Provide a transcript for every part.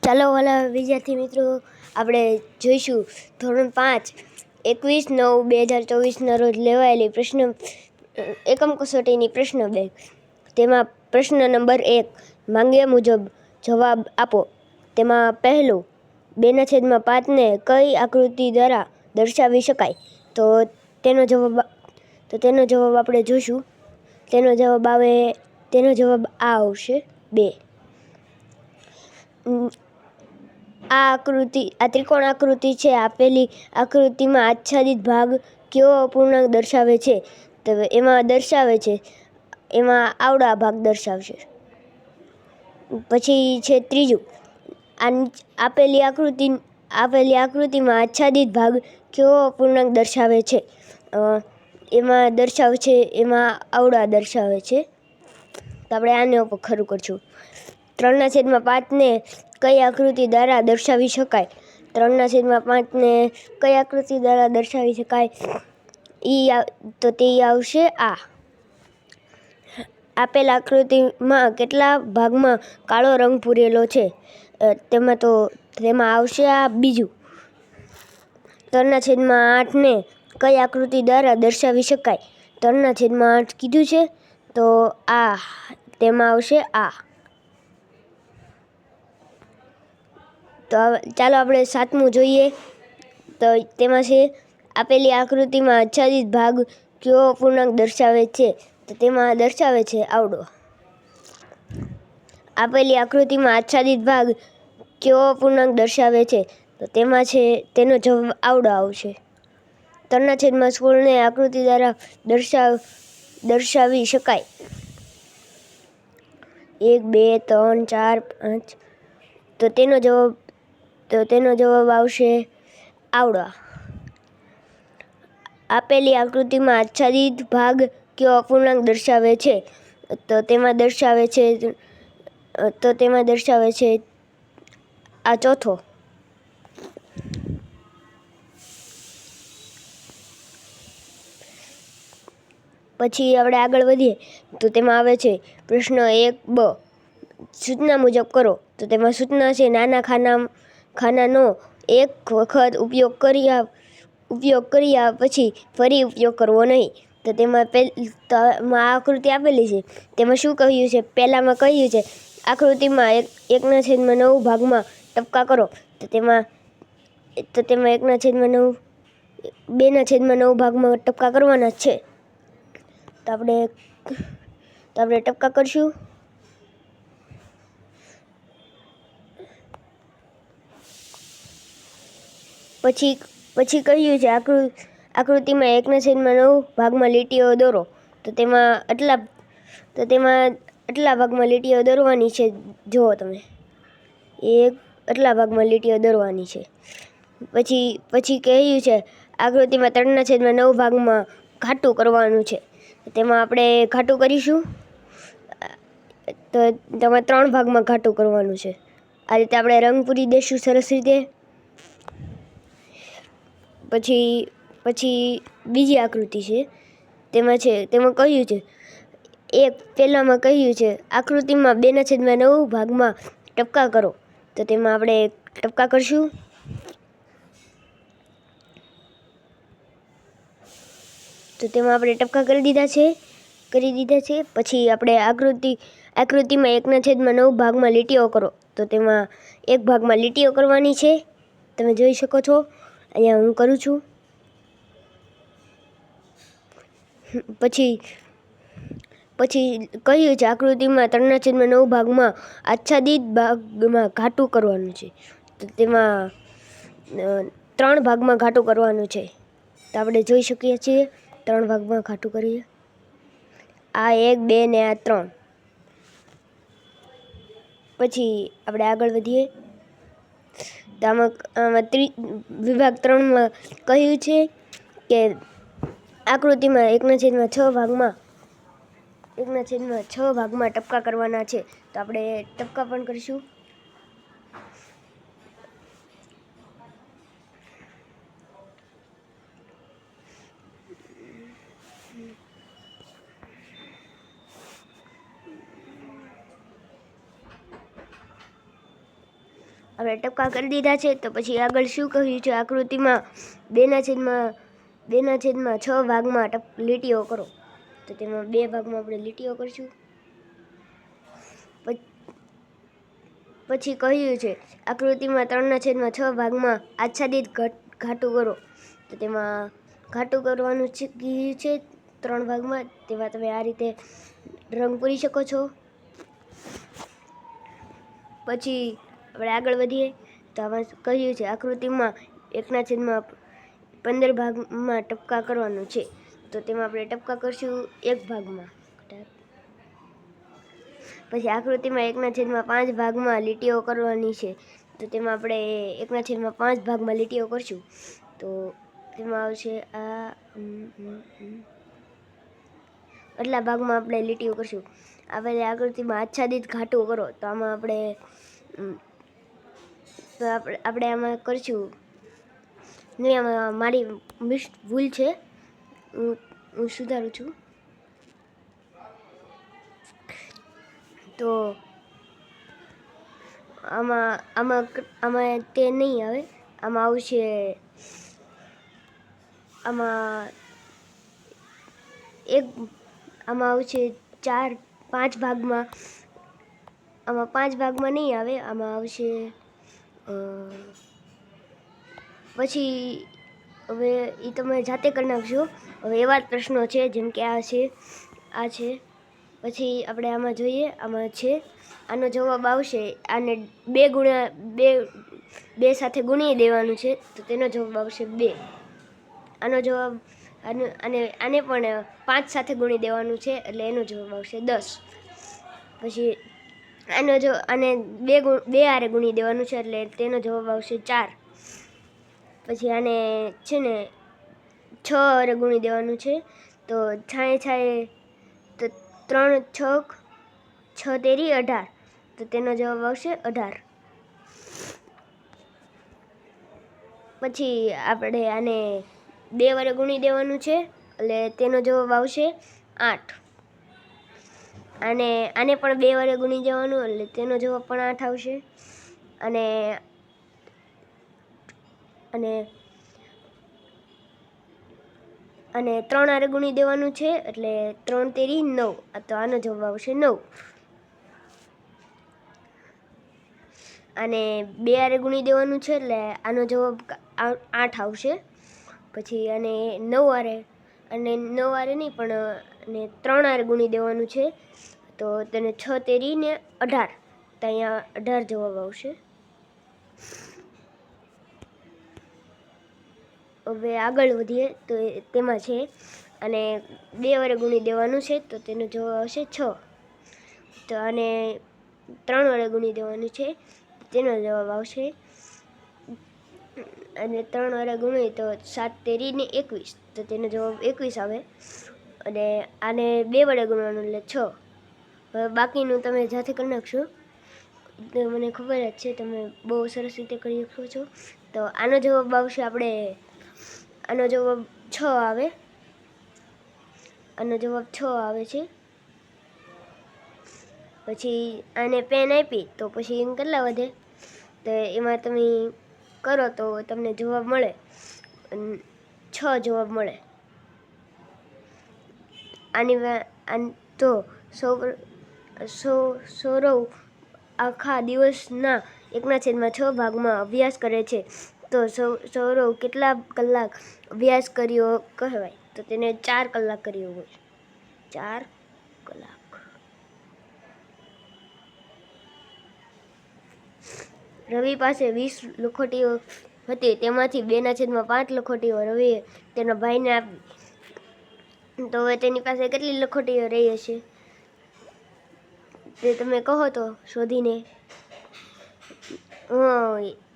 ચાલો વાલા વિદ્યાર્થી મિત્રો, આપણે જોઈશું ધોરણ 5 21/9/2024 રોજ લેવાયેલી પ્રશ્ન એકમ કસોટીની પ્રશ્ન બેંક. તેમાં પ્રશ્ન નંબર 1, માંગ્યા મુજબ જવાબ આપો. તેમાં પહેલું, 2/5 કઈ આકૃતિ દ્વારા દર્શાવી શકાય? તો તેનો જવાબ આપણે જોઈશું. તેનો જવાબ આ આવશે 2. આ ત્રિકોણ આકૃતિ છે. આપેલી આકૃતિમાં આચ્છાદિત ભાગ કયો અપૂર્ણાંક દર્શાવે છે? તો એમાં આવડા ભાગ દર્શાવશે. પછી છે ત્રીજું, આપેલી આકૃતિમાં આચ્છાદિત ભાગ કયો અપૂર્ણાંક દર્શાવે છે? એમાં આવડા દર્શાવે છે. તો આપણે આને ઉપર ખરું કરશું. 3/5 કઈ આકૃતિ દ્વારા દર્શાવી શકાય? 3/5 કઈ આકૃતિ દ્વારા દર્શાવી શકાય? તો તે આવશે આ. આપેલ આકૃતિમાં કેટલા ભાગમાં કાળો રંગ પૂરેલો છે? તેમાં આવશે આ બીજું. 3/8 કઈ આકૃતિ દ્વારા દર્શાવી શકાય? 3/8 કીધું છે, તો તેમાં આવશે આ. તો ચાલો આપણે 7મું જોઈએ. તો તેમાં છે, આપેલી આકૃતિમાં આચ્છાદિત ભાગ કયો અપૂર્ણાંક દર્શાવે છે? તો તેમાં દર્શાવે છે આવડો. આપેલી આકૃતિમાં આચ્છાદિત ભાગ કયો અપૂર્ણાંક દર્શાવે છે? તો તેનો જવાબ આવડો આવશે. 3/16 આકૃતિ દ્વારા દર્શાવી શકાય? 1, 2, 3, 4, 5. તો તેનો જવાબ આવશે આવડા. આપેલી આકૃતિમાં આચ્છાદિત ભાગ કયો અપૂર્ણાંક દર્શાવે છે? તો તેમાં દર્શાવે છે આ ચોથો. પછી આપણે આગળ વધીએ. તો તેમાં આવે છે પ્રશ્ન 1બ, સૂચના મુજબ કરો. તો તેમાં સૂચના છે, નાના ખાનાનો એક વખત ઉપયોગ કર્યા પછી ફરી ઉપયોગ કરવો નહીં. તો તેમાં આકૃતિ આપેલી છે. તેમાં શું કહ્યું છે? પહેલામાં કહ્યું છે, આકૃતિમાં 1/9 ભાગમાં ટપકા કરો. તો તેમાં 2/9 ભાગમાં ટપકા કરવાના છે. તો આપણે ટપકા કરશું. પછી કહ્યું છે, આકૃતિમાં 1/9 ભાગમાં લીટીઓ દોરો. તો તેમાં આટલા ભાગમાં લીટીઓ દોરવાની છે. જુઓ તમે, આટલા ભાગમાં લીટીઓ દોરવાની છે. પછી કહ્યું છે, આકૃતિમાં 3/9 ભાગમાં ઘાટું કરવાનું છે. તેમાં આપણે ઘાટું કરીશું. તો તેમાં 3 ભાગમાં ઘાટું કરવાનું છે. આ રીતે આપણે રંગ પૂરી દઈશું સરસ રીતે. પછી બીજી આકૃતિ છે. તેમાં કહ્યું છે, પહેલામાં કહ્યું છે, આકૃતિમાં 2/9 ભાગમાં ટપકા કરો. તો તેમાં આપણે ટપકા કરશું. તો તેમાં આપણે ટપકા કરી દીધા છે. પછી આપણે આકૃતિમાં 1/9 ભાગમાં લીટીઓ કરો. તો તેમાં એક ભાગમાં લીટીઓ કરવાની છે. તમે જોઈ શકો છો. અહીંયા હું કરું છું. પછી કહ્યું છે, આકૃતિમાં 3/9 ભાગમાં આચ્છાદિત ભાગમાં ઘાટું કરવાનું છે. તો તેમાં 3 ભાગમાં ઘાટું કરવાનું છે. તો આપણે જોઈ શકીએ છીએ 3 ભાગમાં ઘાટું કરીએ. આ 1, 2 ને આ 3. પછી આપણે આગળ વધીએ. તો આમાં વિભાગ 3માં કહ્યું છે કે આકૃતિમાં 1/6 ભાગમાં ટપકા કરવાના છે. તો આપણે ટપકા પણ કરીશું. આપણે ટપકા કરી દીધા છે. તો પછી આગળ શું કહ્યું છે આકૃતિમાં 2/6 ભાગમાં લીટીઓ કરો. તો તેમાં 2 ભાગમાં આપણે લીટીઓ કરીશું. પછી કહ્યું છે આકૃતિમાં 3/6 ભાગમાં આચ્છાદિત ઘાટું કરો. તો તેમાં ઘાટું કરવાનું કહ્યું છે 3 ભાગમાં. તેમાં તમે આ રીતે રંગ પૂરી શકો છો. પછી આપણે આગળ વધીએ તો આમાં કહ્યું છે આકૃતિમાં 1/15 ભાગમાં ટપકા કરવાનું છે. તો તેમાં આપણે ટપકા કરશું 1 ભાગમાં. પછી આકૃતિમાં 1/5 ભાગમાં લીટીઓ કરવાની છે. તો તેમાં આપણે 1/5 ભાગમાં લીટીઓ કરશું. તો તેમાં આવશે આટલા ભાગમાં આપણે લીટીઓ કરશું. આપણે આકૃતિમાં આચ્છાદિત ઘાટું કરો. તો આમાં આપણે આમાં કરશું નહીં. આમાં મારી ભૂલ છે, હું સુધારું છું. તો આમાં તે નહીં આવે. આમાં આવશે આમાં આવશે 5 ભાગમાં. આમાં 5 ભાગમાં નહીં આવે. આમાં આવશે પછી હવે એ તમે જાતે કરી નાખજો. હવે એવા જ પ્રશ્નો છે જેમ કે આ છે. પછી આપણે આમાં જોઈએ. આમાં છે આનો જવાબ આવશે. આને 2 સાથે ગુણી દેવાનું છે. તો તેનો જવાબ આવશે 2. આનો જવાબ આને પણ 5 સાથે ગુણી દેવાનું છે. એટલે એનો જવાબ આવશે 10. પછી આને 2 હારે ગુણી દેવાનું છે. એટલે તેનો જવાબ આવશે 4. પછી આને છે ને 6 હારે ગુણી દેવાનું છે. તો 3 6 તેરી 18. તો તેનો જવાબ આવશે 18. પછી આપણે આને 2 વડે ગુણી દેવાનું છે. એટલે તેનો જવાબ આવશે 8. આને પણ 2 વડે ગુણી દેવાનું. એટલે તેનો જવાબ પણ 8 આવશે. અને 3 હારે ગુણી દેવાનું છે. એટલે 3 તેરી 9. તો આનો જવાબ આવશે 9. અને 2 હારે ગુણી દેવાનું છે. એટલે આનો જવાબ 8 આવશે. પછી આને 9 હારે નહીં પણ 3 હારે ગુણી દેવાનું છે. તો તેને 6 તેરી 18. તો અહીંયા 18 જવાબ આવશે. હવે આગળ વધીએ તો તેમાં છે અને 2 વડે ગુણી દેવાનું છે. તો તેનો જવાબ આવશે 6. તો આને 3 વડે ગુણી દેવાનું છે. તેનો જવાબ આવશે અને 3 વડે ગુણીએ તો 7 તેરી 21. તો તેનો જવાબ 21 આવે. અને આને 2 વડે ગુણવાનું એટલે 6. હવે બાકીનું તમે જાતે કરી નાખશો. તો મને ખબર જ છે તમે બહુ સરસ રીતે કરી શકો છો. તો આનો જવાબ આવશે આનો જવાબ 6 આવે. આનો જવાબ 6 આવે છે. પછી આને પેન આપી તો પછી એમ કેટલા વધે. તો એમાં તમે કરો તો તમને જવાબ મળે 6 જવાબ મળે. તો સૌરવ આખા દિવસના 1/6 ભાગમાં અભ્યાસ કરે છે. તો સૌરવ કેટલા કલાક અભ્યાસ કર્યો કહેવાય. તો તેને 4 કલાક કર્યો હોય. 4 કલાક. રવિ પાસે 20 લખોટીઓ હતી. તેમાંથી 2/5 લખોટીઓ રવિએ તેના ભાઈને આપી. તો હવે તેની પાસે કેટલી લખોટીઓ રહી હશે તે તમે કહો તો શોધીને.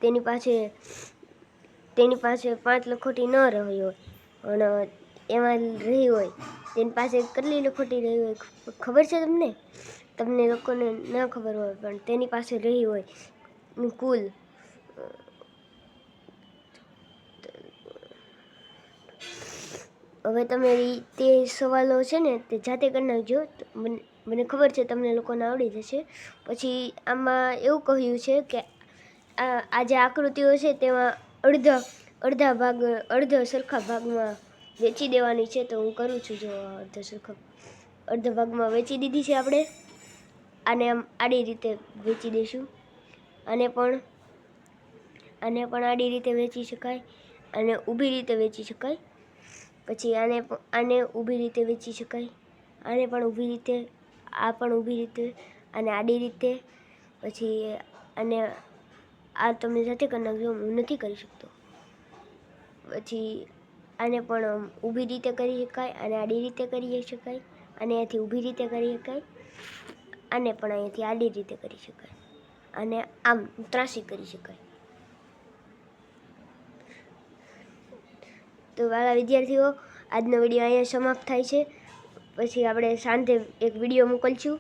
તેની પાસે 5 લખોટી ન રહી હોય અને એમાં રહી હોય. તેની પાસે કેટલી લખોટી રહી હોય ખબર છે તમને લોકોને ના ખબર હોય પણ તેની પાસે રહી હોય કુલ. હવે તમે તે સવાલો છે ને તે જાતે કરી નાખજો. મને ખબર છે તમને લોકોને આવડી જશે. પછી આમાં એવું કહ્યું છે કે આ જે આકૃતિઓ છે તેમાં અડધા સરખા ભાગમાં વેચી દેવાની છે. તો હું કરું છું. જો અડધા ભાગમાં વેચી દીધી છે આપણે. આને આમ આડી રીતે વેચી દઈશું. આને પણ આડી રીતે વેચી શકાય અને ઊભી રીતે વેચી શકાય. પછી આને ઊભી રીતે વેચી શકાય. આને પણ ઊભી રીતે, આ પણ ઊભી રીતે અને આડી રીતે. પછી અને આ તમે જાતે કરી નાખજો, હું નથી કરી શકતો. પછી આને પણ ઊભી રીતે કરી શકાય અને આડી રીતે કરી શકાય. અને અહીંયાથી ઊભી રીતે કરી શકાય. આને પણ અહીંયાથી આડી રીતે કરી શકાય અને આમ ત્રાસી કરી શકાય. તો વાલા વિદ્યાર્થીઓ, આજનો વિડીયો અહીંયા સમાપ્ત થાય છે. પછી આપણે સાંજે એક વિડીયો મોકલશું